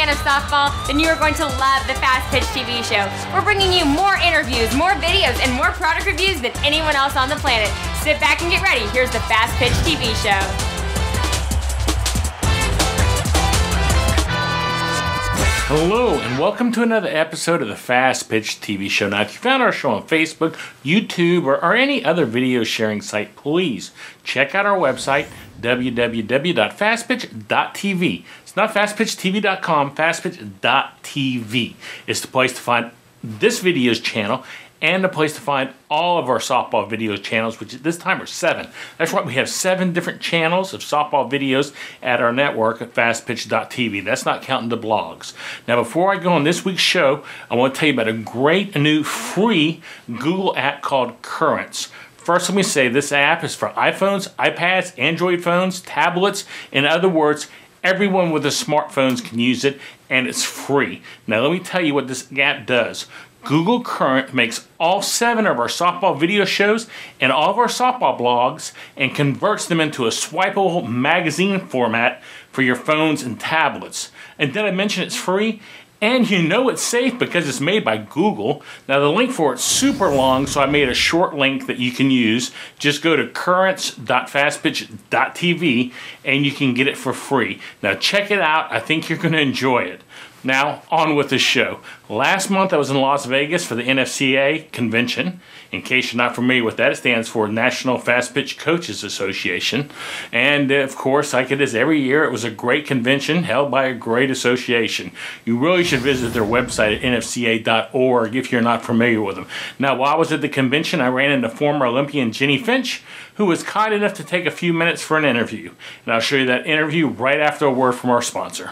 fan of softball, then you are going to love the Fast Pitch TV show. We're bringing you more interviews, more videos, and more product reviews than anyone else on the planet. Sit back and get ready. Here's the Fast Pitch TV show. Hello, and welcome to another episode of the Fast Pitch TV show. Now, if you found our show on Facebook, YouTube, or any other video sharing site, please check out our website, www.fastpitch.tv. It's not fastpitchtv.com, fastpitch.tv. It's the place to find this video's channel and a place to find all of our softball videos channels, which at this time are 7. That's right, we have 7 different channels of softball videos at our network at fastpitch.tv. That's not counting the blogs. Now, before I go on this week's show, I want to tell you about a great new free Google app called Currents. First, let me say this app is for iPhones, iPads, Android phones, tablets. In other words, everyone with a smartphone can use it, and it's free. Now, let me tell you what this app does. Google Current makes all 7 of our softball video shows and all of our softball blogs and converts them into a swipeable magazine format for your phones and tablets. And did I mention it's free? And you know it's safe because it's made by Google. Now, the link for it's super long, so I made a short link that you can use. Just go to currents.fastpitch.tv and you can get it for free. Now, check it out. I think you're going to enjoy it. Now, on with the show. Last month, I was in Las Vegas for the NFCA convention. In case you're not familiar with that, it stands for National Fast Pitch Coaches Association. And, of course, like it is every year, it was a great convention held by a great association. You really should visit their website at nfca.org if you're not familiar with them. Now, while I was at the convention, I ran into former Olympian Jennie Finch, who was kind enough to take a few minutes for an interview. And I'll show you that interview right after a word from our sponsor.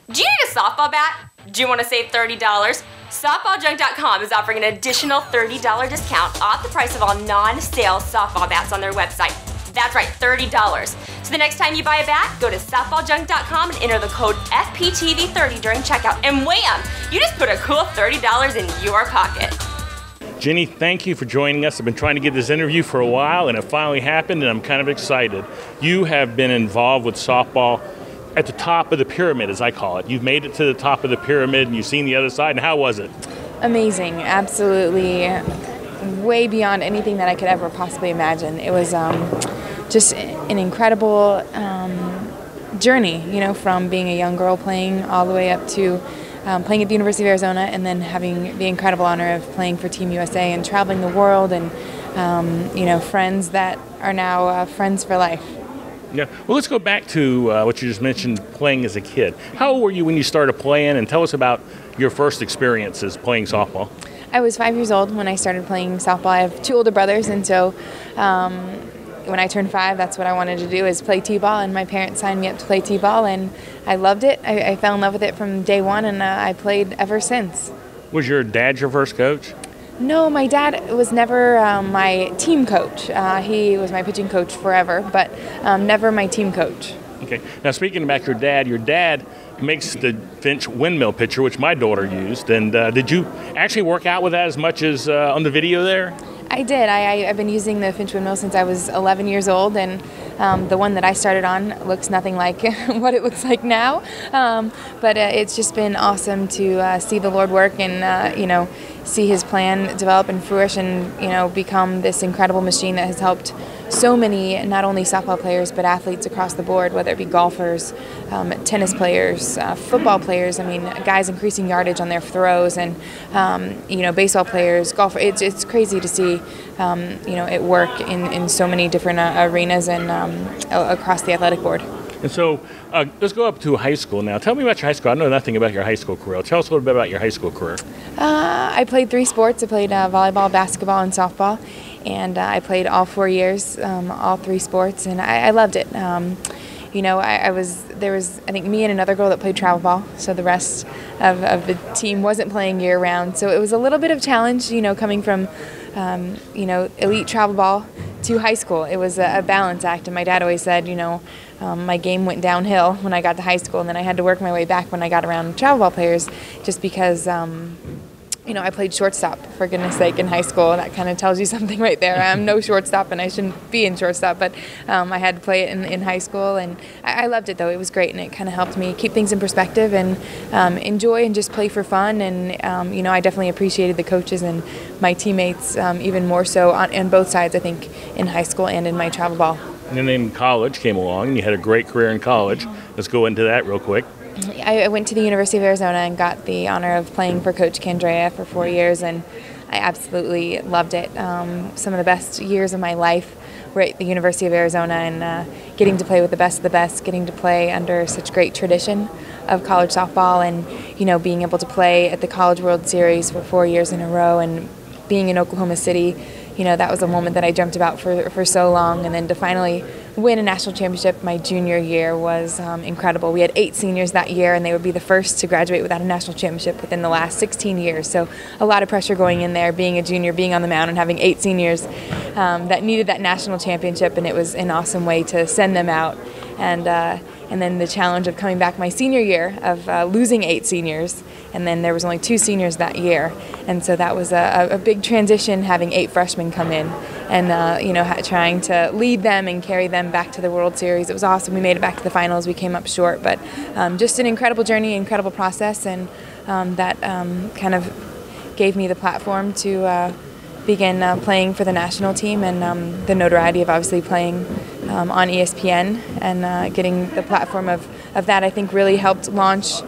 Do you need a softball bat? Do you want to save $30? SoftballJunk.com is offering an additional $30 discount off the price of all non-sale softball bats on their website. That's right, $30. So the next time you buy a bat, go to SoftballJunk.com and enter the code FPTV30 during checkout. And wham! You just put a cool $30 in your pocket. Jennie, thank you for joining us. I've been trying to get this interview for a while, and it finally happened, and I'm kind of excited. You have been involved with softball at the top of the pyramid, as I call it. You've made it to the top of the pyramid, and you've seen the other side, and how was it? Amazing, absolutely, way beyond anything that I could ever possibly imagine. It was just an incredible journey, you know, from being a young girl playing all the way up to playing at the University of Arizona, and then having the incredible honor of playing for Team USA and traveling the world, and you know, friends that are now friends for life. Yeah. Well, let's go back to what you just mentioned, playing as a kid. How old were you when you started playing, and tell us about your first experiences playing softball? I was 5 years old when I started playing softball. I have 2 older brothers, and so when I turned 5, that's what I wanted to do, is play t-ball, and my parents signed me up to play t-ball, and I loved it. I fell in love with it from day one, and I played ever since. Was your dad your first coach? No, my dad was never my team coach. He was my pitching coach forever, but never my team coach. Okay. Now, speaking about your dad makes the Finch Windmill Pitcher, which my daughter used. And did you actually work out with that as much as on the video there? I did. I've been using the Finch Windmill since I was 11 years old, and the one that I started on looks nothing like what it looks like now. But it's just been awesome to see the Lord work and, you know, see His plan develop and flourish and, you know, become this incredible machine that has helped so many, not only softball players, but athletes across the board, whether it be golfers, tennis players, football players. I mean, guys increasing yardage on their throws, and you know, baseball players, golfers. It's crazy to see, you know, it work in so many different arenas and across the athletic board. And so let's go up to high school now. Tell me about your high school. I know nothing about your high school career. Tell us a little bit about your high school career. I played 3 sports. I played volleyball, basketball, and softball. And I played all 4 years, all 3 sports, and I loved it. You know, there was I think me and another girl that played travel ball, so the rest of the team wasn't playing year round. So it was a little bit of a challenge, you know, coming from you know, elite travel ball to high school. It was a balance act, and my dad always said, you know, my game went downhill when I got to high school, and then I had to work my way back when I got around travel ball players, just because I played shortstop, for goodness sake, in high school. That kind of tells you something right there. I'm no shortstop, and I shouldn't be in shortstop, but I had to play it in high school, and I loved it, though. It was great, and it kind of helped me keep things in perspective and enjoy and just play for fun. And, I definitely appreciated the coaches and my teammates even more so on both sides, I think, in high school and in my travel ball. And then college came along, and you had a great career in college. Let's go into that real quick. I went to the University of Arizona and got the honor of playing for Coach Candrea for 4 years, and I absolutely loved it. Some of the best years of my life were at the University of Arizona, and getting to play with the best, getting to play under such great tradition of college softball, and being able to play at the College World Series for 4 years in a row, and being in Oklahoma City. That was a moment that I dreamt about for so long, and then to finally win a national championship my junior year was incredible. We had 8 seniors that year, and they would be the first to graduate without a national championship within the last 16 years. So a lot of pressure going in there, being a junior, being on the mound, and having 8 seniors that needed that national championship, and it was an awesome way to send them out. And then the challenge of coming back my senior year of losing 8 seniors, and then there was only 2 seniors that year, and so that was a big transition, having 8 freshmen come in, and trying to lead them and carry them back to the World Series. It was awesome. We made it back to the finals. We came up short, but just an incredible journey, incredible process, and that kind of gave me the platform to begin playing for the national team, and the notoriety of obviously playing on ESPN, and getting the platform of that, I think, really helped launch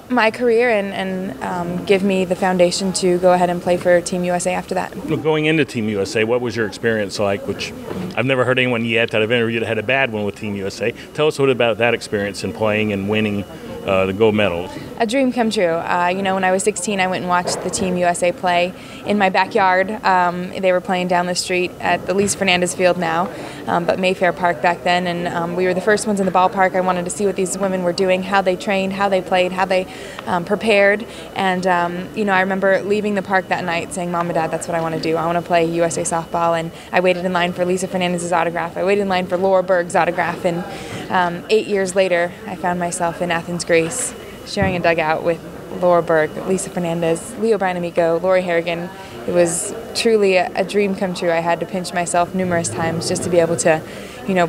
my career and give me the foundation to go ahead and play for Team USA after that. Well, going into Team USA, what was your experience like? Which I've never heard anyone yet that I've interviewed that had a bad one with Team USA. Tell us a little about that experience in playing and winning the gold medals. A dream come true. When I was 16, I went and watched the Team USA play in my backyard. They were playing down the street at the Luis Fernandez Field now, but Mayfair Park back then, and we were the first ones in the ballpark. I wanted to see what these women were doing, how they trained, how they played, how they prepared, and I remember leaving the park that night saying, "Mom and Dad, that's what I want to do. I want to play USA softball." And I waited in line for Lisa Fernandez's autograph. I waited in line for Laura Berg's autograph, and 8 years later, I found myself in Athens, Greece, sharing a dugout with Laura Berg, Lisa Fernandez, Leo Bryan-Amico, Lori Harrigan. It was truly a dream come true. I had to pinch myself numerous times just to be able to,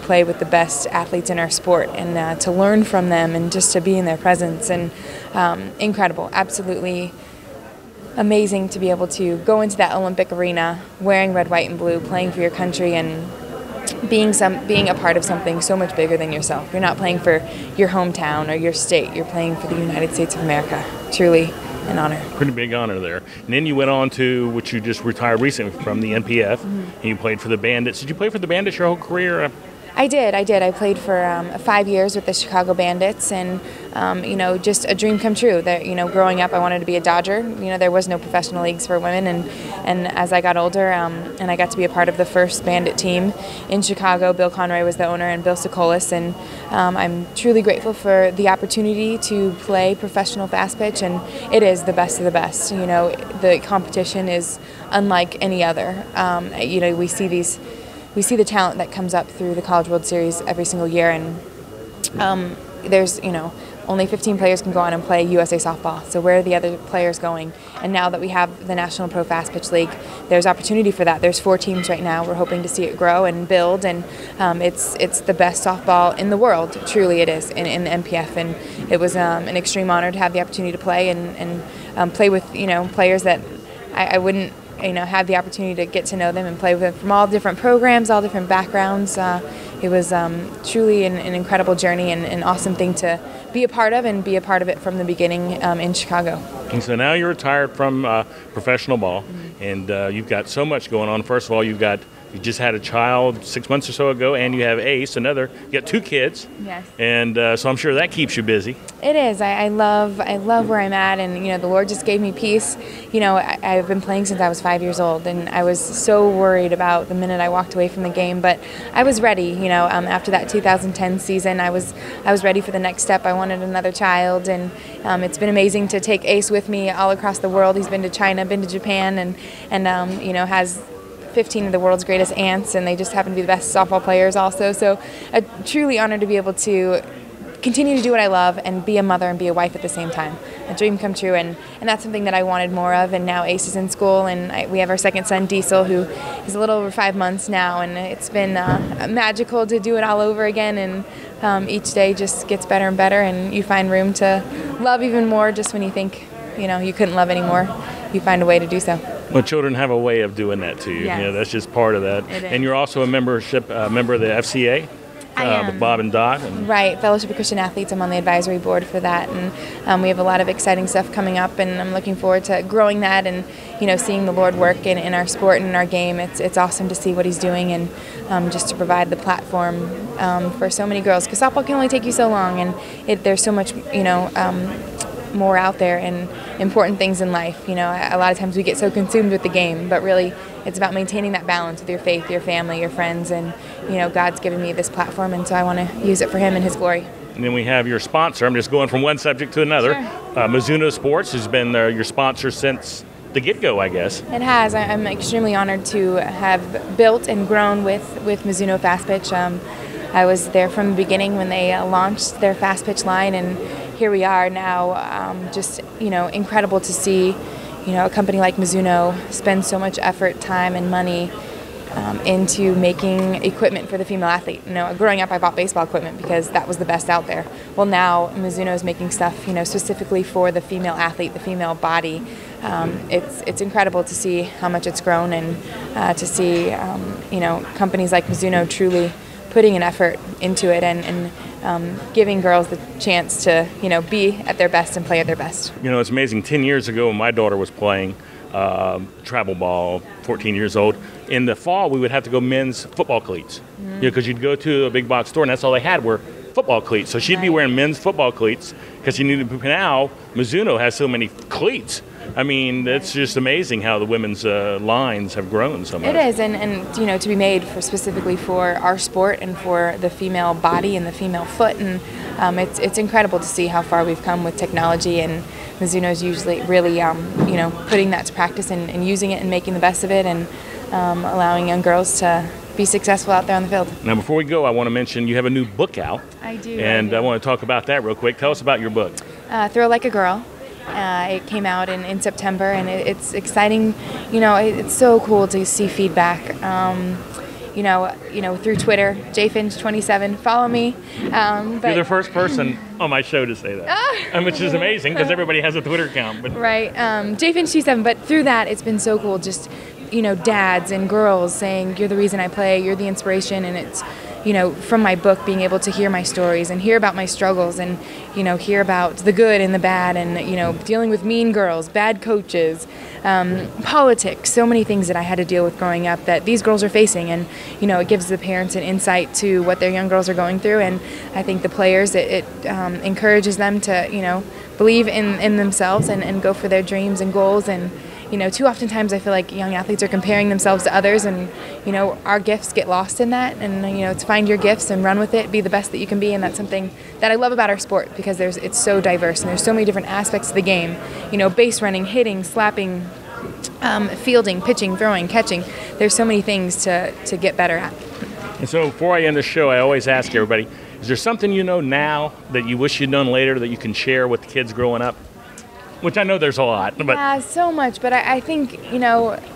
play with the best athletes in our sport, and to learn from them, and just to be in their presence. And incredible, absolutely amazing to be able to go into that Olympic arena wearing red, white, and blue, playing for your country, and being a part of something so much bigger than yourself. You're not playing for your hometown or your state. You're playing for the United States of America. Truly an honor. Pretty big honor there. And then you went on to, which you just retired recently from, the NPF, and you played for the Bandits. Did you play for the Bandits your whole career? I did. I played for 5 years with the Chicago Bandits, and just a dream come true. That growing up, I wanted to be a Dodger. There was no professional leagues for women, and as I got older, and I got to be a part of the first Bandit team in Chicago. Bill Conroy was the owner, and Bill Sokolis, and I'm truly grateful for the opportunity to play professional fast pitch, and it is the best of the best. The competition is unlike any other. We see the talent that comes up through the College World Series every single year, and there's, only 15 players can go on and play USA softball. So where are the other players going? And now that we have the National Pro Fast Pitch League, there's opportunity for that. There's 4 teams right now. We're hoping to see it grow and build, and it's the best softball in the world. Truly it is in the NPF, and it was an extreme honor to have the opportunity to play and play with players that I wouldn't had the opportunity to get to know them and play with them from all different programs, all different backgrounds. It was truly an incredible journey and an awesome thing to be a part of, and be a part of it from the beginning in Chicago. And so now you're retired from professional ball, and you've got so much going on. First of all, you just had a child 6 months or so ago, and you have Ace, you got 2 kids. Yes. And so I'm sure that keeps you busy. It is. I love where I'm at, and the Lord just gave me peace. I've been playing since I was 5 years old, and I was so worried about the minute I walked away from the game, but I was ready. After that 2010 season, I was ready for the next step. I wanted another child, and it's been amazing to take Ace with me all across the world. He's been to China, been to Japan, and has 15 of the world's greatest aunts, and they just happen to be the best softball players also. So a truly honor to be able to continue to do what I love and be a mother and be a wife at the same time. A dream come true, and that's something that I wanted more of. And now Ace is in school, and we have our second son, Diesel, who is a little over 5 months now, and it's been magical to do it all over again. And each day just gets better and better, and you find room to love even more. Just when you think you couldn't love anymore, you find a way to do so. Well, children have a way of doing that to you. Yes. Yeah, that's just part of that. And you're also a member of the FCA. I am. With Bob and Dot. Right, Fellowship of Christian Athletes. I'm on the advisory board for that, and we have a lot of exciting stuff coming up, and I'm looking forward to growing that and seeing the Lord work in our sport and in our game. It's awesome to see what He's doing, and just to provide the platform for so many girls, because softball can only take you so long, and there's so much more out there and important things in life. A lot of times we get so consumed with the game, but really it's about maintaining that balance with your faith, your family, your friends, and God's given me this platform, and so I want to use it for Him and His glory. And then we have your sponsor. I'm just going from one subject to another. Sure. Mizuno Sports has been your sponsor since the get-go, I guess. It has. I'm extremely honored to have built and grown with Mizuno Fast Pitch. I was there from the beginning when they launched their Fast Pitch line, and here we are now. Just incredible to see a company like Mizuno spend so much effort, time, and money into making equipment for the female athlete. Growing up, I bought baseball equipment because that was the best out there. Well, now Mizuno is making stuff, specifically for the female athlete, the female body. It's incredible to see how much it's grown, and to see companies like Mizuno truly putting an effort into it and giving girls the chance to be at their best and play at their best. It's amazing. 10 years ago when my daughter was playing travel ball, 14 years old, in the fall we would have to go men's football cleats, because you'd go to a big box store and that's all they had were football cleats. So she'd be wearing men's football cleats because she needed. Now Mizuno has so many cleats. I mean, it's just amazing how the women's lines have grown so much. It is, and to be made specifically for our sport and for the female body and the female foot, and it's incredible to see how far we've come with technology, and Mizuno's usually really putting that to practice and using it and making the best of it, and allowing young girls to be successful out there on the field. Now, before we go, I want to mention you have a new book out. I do. And I want to talk about that real quick. Tell us about your book. Thrill Like a Girl. It came out in September, and it's exciting. It's so cool to see feedback. Through Twitter, jfinch27. Follow me. But you're the first person on my show to say that, which is amazing because everybody has a Twitter account. But. Right, jfinch27. But through that, it's been so cool. Just dads and girls saying, "You're the reason I play. You're the inspiration," and it's. From my book, being able to hear my stories and hear about my struggles and, hear about the good and the bad and, dealing with mean girls, bad coaches, politics, so many things that I had to deal with growing up that these girls are facing. And, it gives the parents an insight to what their young girls are going through. And I think the players, it encourages them to, believe in themselves and go for their dreams and goals. And, too oftentimes I feel like young athletes are comparing themselves to others, and, our gifts get lost in that. And, to find your gifts and run with it, be the best that you can be. And that's something that I love about our sport, because it's so diverse and there's so many different aspects of the game. Base running, hitting, slapping, fielding, pitching, throwing, catching. There's so many things to get better at. And so before I end the show, I always ask everybody, is there something now that you wish you'd done later that you can share with the kids growing up? Which I know there's a lot. But. Yeah, so much. But I think,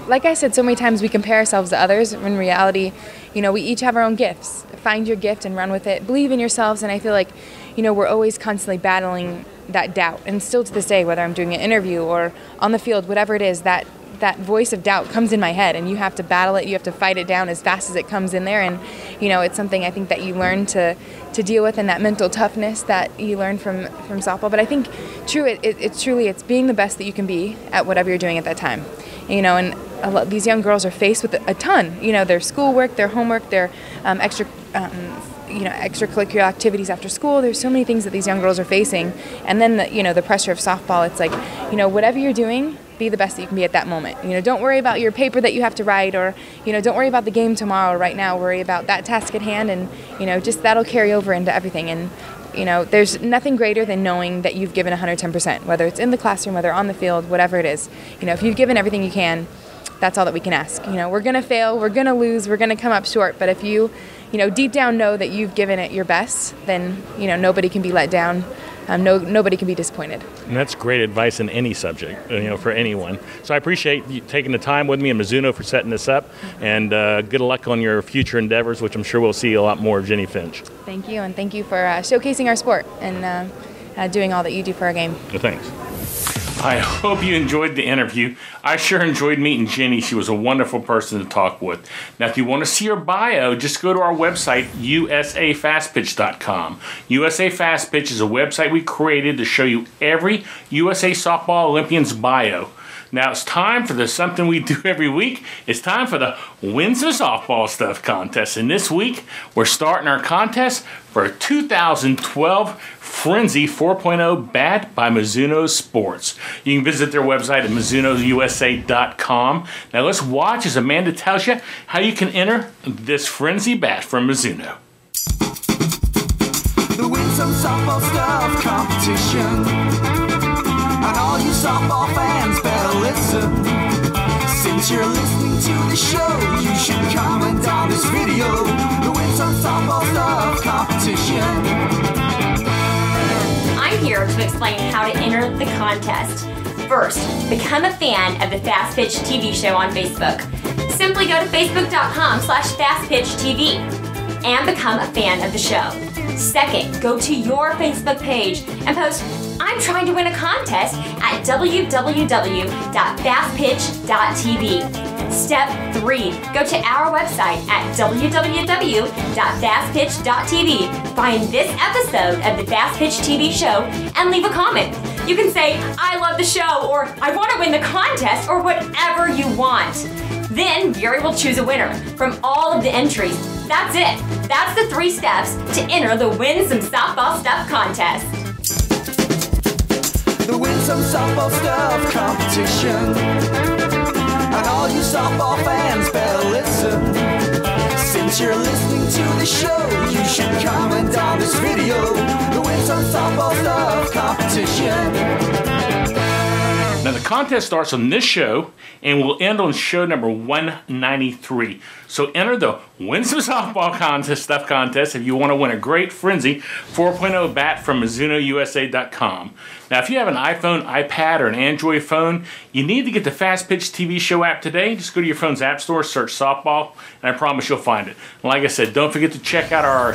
like I said, so many times we compare ourselves to others. In reality, we each have our own gifts. Find your gift and run with it. Believe in yourselves. And I feel like, we're always constantly battling that doubt. And still to this day, whether I'm doing an interview or on the field, whatever it is, that voice of doubt comes in my head, and you have to battle it. You have to fight it down as fast as it comes in there. And, it's something I think that you learn to deal with, and that mental toughness that you learn from softball. But I think it's being the best that you can be at whatever you're doing at that time. And these young girls are faced with a ton, their schoolwork, their homework, their extracurricular activities after school. There's so many things that these young girls are facing. And then the pressure of softball, it's like, whatever you're doing, be the best that you can be at that moment. Don't worry about your paper that you have to write, or, don't worry about the game tomorrow. Right now, worry about that task at hand, and, just that'll carry over into everything. And, there's nothing greater than knowing that you've given 110%, whether it's in the classroom, whether on the field, whatever it is. If you've given everything you can, that's all that we can ask. We're going to fail, we're going to lose, we're going to come up short, but if you deep down know that you've given it your best, then, nobody can be let down. Nobody can be disappointed. And that's great advice in any subject, for anyone. So I appreciate you taking the time with me and Mizuno for setting this up, and good luck on your future endeavors, which I'm sure we'll see a lot more of Jennie Finch. Thank you, and thank you for showcasing our sport and doing all that you do for our game. Well, thanks. I hope you enjoyed the interview. I sure enjoyed meeting Jennie. She was a wonderful person to talk with. Now, if you want to see her bio, just go to our website, usafastpitch.com. USA Fast Pitch is a website we created to show you every USA Softball Olympian's bio. Now it's time for something we do every week. It's time for the Win Some Softball Stuff contest. And this week, we're starting our contest for a 2012 Frenzy 4.0 bat by Mizuno Sports. You can visit their website at MizunoUSA.com. Now let's watch as Amanda tells you how you can enter this Frenzy bat from Mizuno. The Win Some Softball Stuff competition. And all you softball fans better listen. Since you're listening to the show, you should comment on this video. The Win Some Softball Stuff competition. I'm here to explain how to enter the contest. First, become a fan of the Fast Pitch TV show on Facebook. Simply go to facebook.com/fastpitchtv and become a fan of the show. Second, go to your Facebook page and post, "I'm trying to win a contest" at www.fastpitch.tv. Step 3, go to our website at www.fastpitch.tv. Find this episode of the Fast Pitch TV show and leave a comment. You can say, "I love the show," or "I want to win the contest," or whatever you want. Then Gary will choose a winner from all of the entries. That's it. That's the 3 steps to enter the Win Some Softball Stuff contest. The Win Some Softball Stuff competition. And all you softball fans better listen. Since you're listening to the show, you should comment on this video. The Win Some Softball Stuff competition. Now the contest starts on this show and will end on show number 193. So enter the Win Some Softball Stuff contest if you want to win a great Frenzy 4.0 bat from MizunoUSA.com. Now if you have an iPhone, iPad, or an Android phone, you need to get the Fast Pitch TV show app today. Just go to your phone's app store, search softball, and I promise you'll find it. And like I said, don't forget to check out all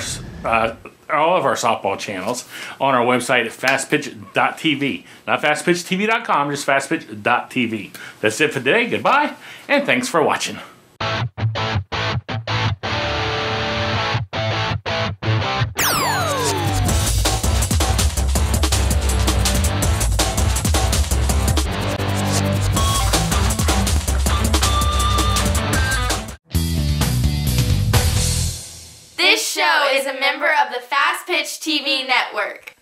of our softball channels on our website at fastpitch.tv. Not fastpitchtv.com, just fastpitch.tv. That's it for today. Goodbye, and thanks for watching. This show is a member of the Fast Pitch TV network.